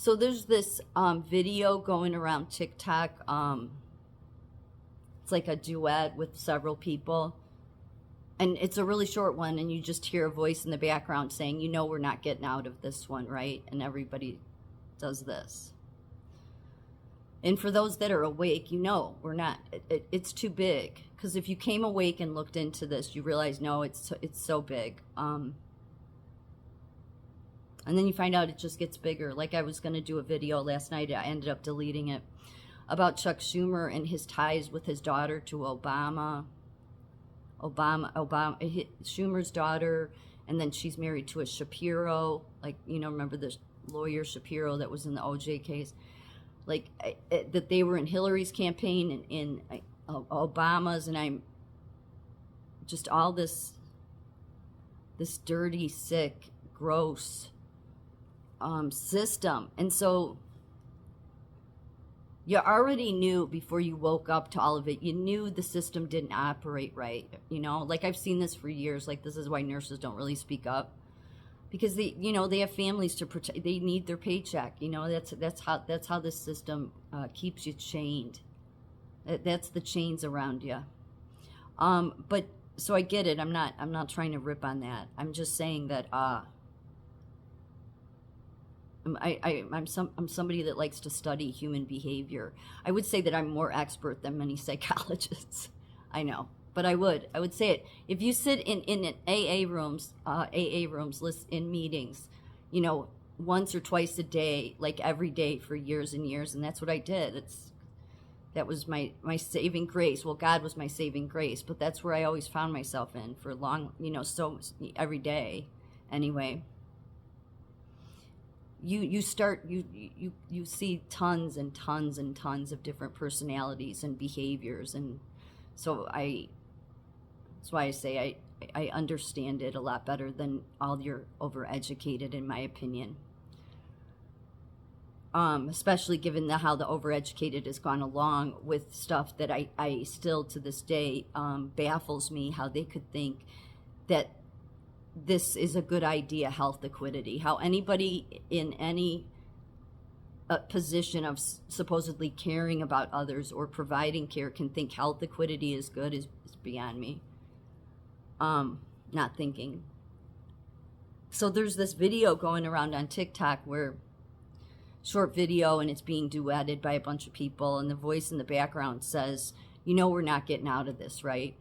So there's this video going around TikTok. It's like a duet with several people. And it's a really short one, and you just hear a voice in the background saying, you know, we're not getting out of this one, right? And everybody does this. And for those that are awake, you know, we're not, it's too big. Because if you came awake and looked into this, you realize, no, it's so big. And then you find out it just gets bigger. Like I was going to do a video last night, I ended up deleting it, about Chuck Schumer and his ties with his daughter to Obama, Schumer's daughter, and then she's married to a Shapiro, like, you know, remember the lawyer Shapiro that was in the OJ case? Like, that they were in Hillary's campaign and in Obama's, and I'm just all this dirty, sick, gross system. And so you already knew before you woke up to all of it, you knew the system didn't operate right. You know, like I've seen this for years. Like, this is why nurses don't really speak up, because they, you know, they have families to protect. They need their paycheck. You know, that's how this system keeps you chained. That's the chains around you. But so I get it. I'm not trying to rip on that. I'm just saying that I'm somebody that likes to study human behavior. I would say that I'm more expert than many psychologists. I know, but I would say it. If you sit in AA rooms, in meetings, you know, once or twice a day, like every day for years and years, and that's what I did. That was my saving grace. Well, God was my saving grace, but that's where I always found myself in for long, you know, so every day anyway. You see tons and tons and tons of different personalities and behaviors, and so that's why I say I understand it a lot better than all your overeducated, in my opinion. Especially given how the overeducated has gone along with stuff that I still to this day baffles me, how they could think that this is a good idea, health equity. How anybody in any position of supposedly caring about others or providing care can think health equity is good is beyond me. Not thinking. So there's this video going around on TikTok where short video, and it's being duetted by a bunch of people, and the voice in the background says, you know, we're not getting out of this, right?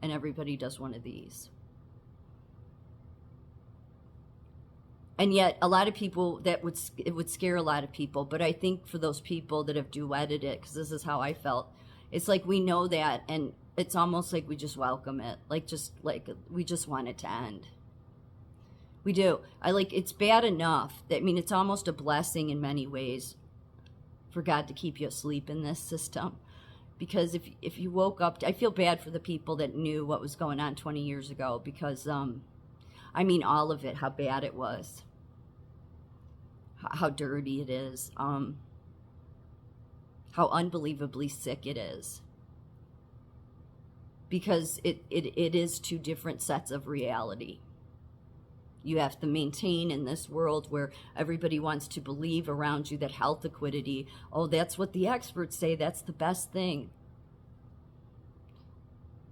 And everybody does one of these. And yet a lot of people, it would scare a lot of people, but I think for those people that have duetted it, because this is how I felt, it's like we know that, and it's almost like we just welcome it, like we just want it to end. We do. It's bad enough that, I mean, it's almost a blessing in many ways for God to keep you asleep in this system. Because if you woke up, I feel bad for the people that knew what was going on 20 years ago, because, I mean, all of it, how bad it was, how dirty it is, how unbelievably sick it is. Because it is two different sets of reality. You have to maintain in this world where everybody wants to believe around you that health equity, oh, that's what the experts say, that's the best thing.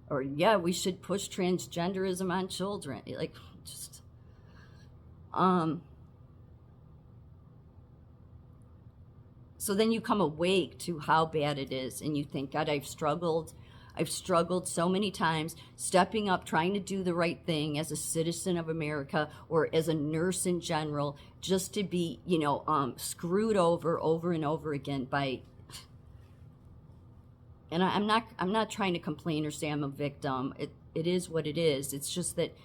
Or, yeah, we should push transgenderism on children. Like, just, so then you come awake to how bad it is, and you think, God, I've struggled so many times, stepping up, trying to do the right thing as a citizen of America or as a nurse in general, just to be, you know, screwed over and over again by. And I'm not trying to complain or say I'm a victim. It is what it is. It's just that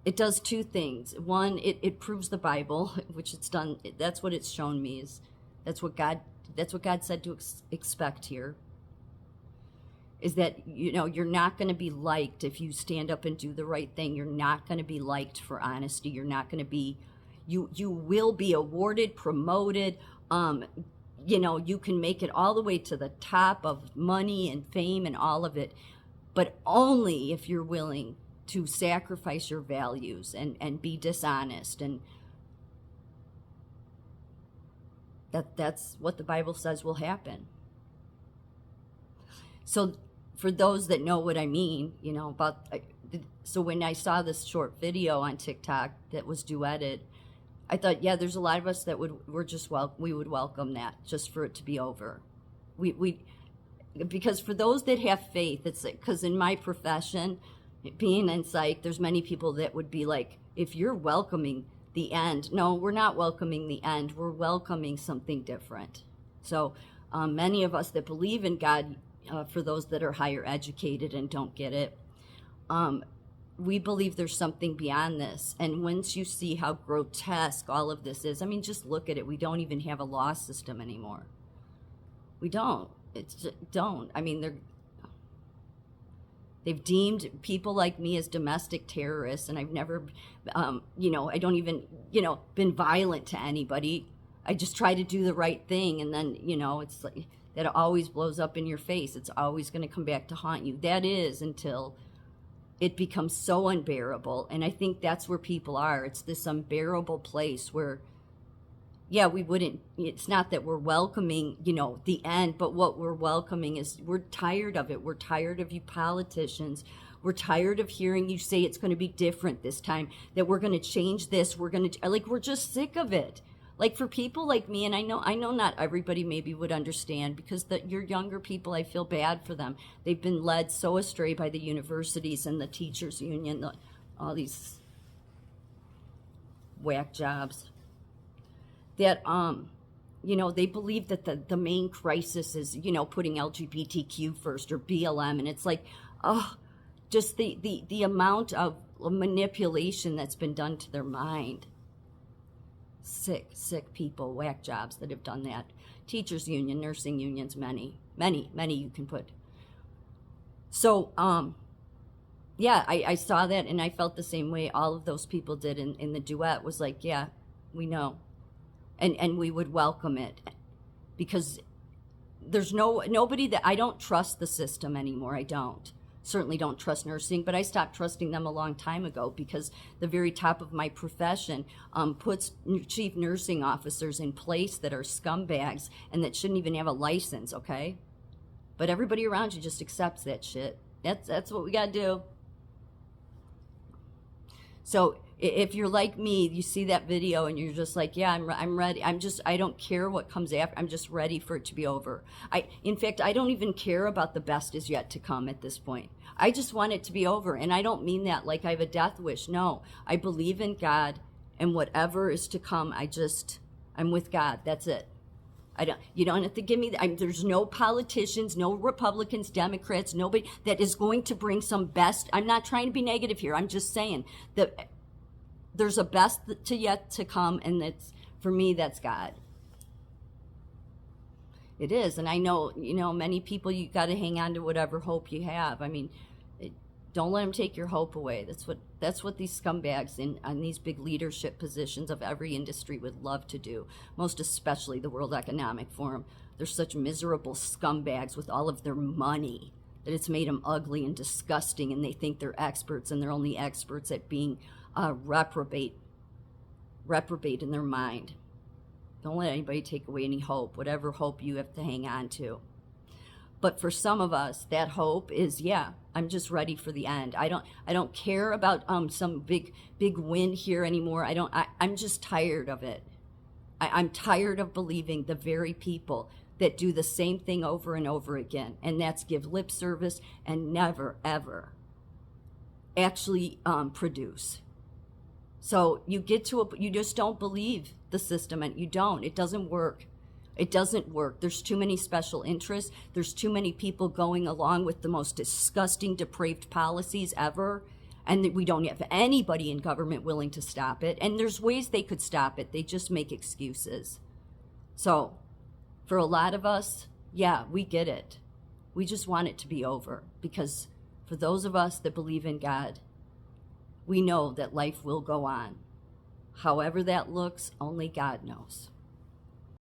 it does two things. One, it proves the Bible, which it's done. That's what it's shown me, is that's what God said to expect here. Is that, you know, you're not going to be liked if you stand up and do the right thing. You're not going to be liked for honesty. You're not going to be, you will be awarded, promoted. You know, you can make it all the way to the top of money and fame and all of it, but only if you're willing to sacrifice your values and be dishonest. And That's what the Bible says will happen. So for those that know what I mean, about, so when I saw this short video on TikTok that was duetted, I thought, yeah, there's a lot of us that we would welcome that, just for it to be over. Because for those that have faith, it's because in my profession, being in psych, there's many people that would be like, if you're welcoming the end, no, we're not welcoming the end. We're welcoming something different. So many of us that believe in God, for those that are higher educated and don't get it, we believe there's something beyond this. And once you see how grotesque all of this is, I mean, just look at it. We don't even have a law system anymore. We don't. I mean, they've deemed people like me as domestic terrorists, and I've never, I don't even, been violent to anybody. I just try to do the right thing, and then, it's like that always blows up in your face. It's always going to come back to haunt you. That is until it becomes so unbearable, and I think that's where people are. It's this unbearable place where, yeah, it's not that we're welcoming, the end, but what we're welcoming is we're tired of it. We're tired of you politicians. We're tired of hearing you say it's going to be different this time, that we're going to change this. We're just sick of it. Like, for people like me, and I know not everybody maybe would understand, because your younger people, I feel bad for them. They've been led so astray by the universities and the teachers union, all these whack jobs, that they believe that the main crisis is putting LGBTQ first, or BLM, and it's like, just the amount of manipulation that's been done to their mind. Sick people, whack jobs that have done that. Teachers union, nursing unions, many you can put. So yeah, I saw that, and I felt the same way all of those people did in the duet. Was like, yeah, we know. And we would welcome it, because there's nobody that, I don't trust the system anymore. I certainly don't trust nursing, but I stopped trusting them a long time ago, because the very top of my profession puts chief nursing officers in place that are scumbags and that shouldn't even have a license, okay? But everybody around you just accepts that shit. That's what we gotta do. So if you're like me, you see that video and you're just like, yeah, I'm ready. I don't care what comes after. I'm just ready for it to be over. In fact, I don't even care about the best is yet to come at this point. I just want it to be over. And I don't mean that like I have a death wish. No, I believe in God, and whatever is to come, I'm with God. That's it. You don't have to give me there's no politicians, no Republicans, Democrats, nobody that is going to bring some best. I'm not trying to be negative here. I'm just saying that there's a best yet to come, and for me, that's God. It is. And I know, many people, you got to hang on to whatever hope you have. I mean, don't let them take your hope away. That's what these scumbags on these big leadership positions of every industry would love to do, most especially the World Economic Forum. They're such miserable scumbags with all of their money that it's made them ugly and disgusting, and they think they're experts, and they're only experts at being reprobate in their mind. Don't let anybody take away any hope, whatever hope you have to hang on to. But for some of us, that hope is, yeah, I'm just ready for the end. I don't care about some big win here anymore. I'm just tired of it. I'm tired of believing the very people that do the same thing over and over again, and that's give lip service and never, ever actually produce. So you just don't believe the system, and you don't. It doesn't work. It doesn't work. There's too many special interests. There's too many people going along with the most disgusting, depraved policies ever, and we don't have anybody in government willing to stop it. And there's ways they could stop it. They just make excuses. So for a lot of us, yeah, we get it. We just want it to be over, because for those of us that believe in God, we know that life will go on. However that looks, only God knows.